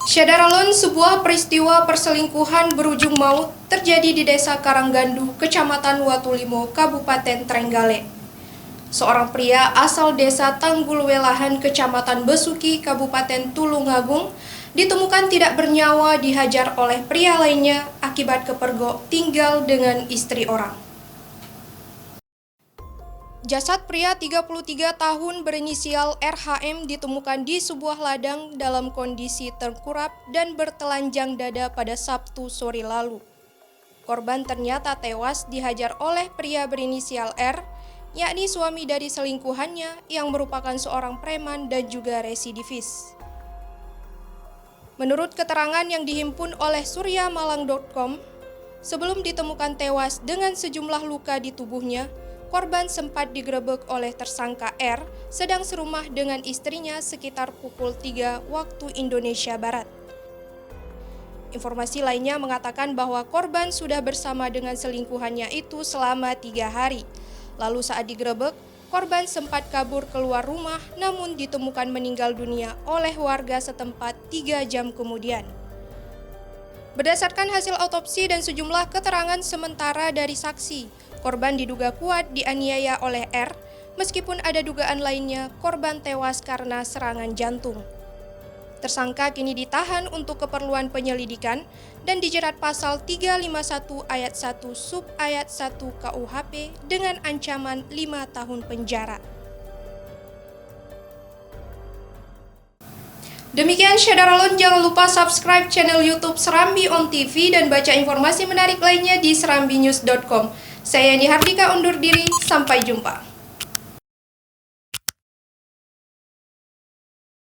Syadaralun, sebuah peristiwa perselingkuhan berujung maut terjadi di Desa Karanggandu, Kecamatan Watulimo, Kabupaten Trenggalek. Seorang pria asal Desa Tanggulwelahan, Kecamatan Besuki, Kabupaten Tulungagung, ditemukan tidak bernyawa dihajar oleh pria lainnya akibat kepergok tinggal dengan istri orang. Jasad pria 33 tahun berinisial RHM ditemukan di sebuah ladang dalam kondisi tengkurap dan bertelanjang dada pada Sabtu sore lalu. Korban ternyata tewas dihajar oleh pria berinisial R, yakni suami dari selingkuhannya yang merupakan seorang preman dan juga residivis. Menurut keterangan yang dihimpun oleh suryamalang.com, sebelum ditemukan tewas dengan sejumlah luka di tubuhnya, korban sempat digerebek oleh tersangka R sedang serumah dengan istrinya sekitar pukul 3 waktu Indonesia Barat. Informasi lainnya mengatakan bahwa korban sudah bersama dengan selingkuhannya itu selama 3 hari. Lalu saat digerebek, korban sempat kabur keluar rumah namun ditemukan meninggal dunia oleh warga setempat 3 jam kemudian. Berdasarkan hasil autopsi dan sejumlah keterangan sementara dari saksi, korban diduga kuat dianiaya oleh R, meskipun ada dugaan lainnya korban tewas karena serangan jantung. Tersangka kini ditahan untuk keperluan penyelidikan dan dijerat pasal 351 ayat 1 sub ayat 1 KUHP dengan ancaman 5 tahun penjara. Demikian Syadaralun, jangan lupa subscribe channel YouTube Serambi On TV dan baca informasi menarik lainnya di serambinews.com. Saya Yani Hardika undur diri, sampai jumpa.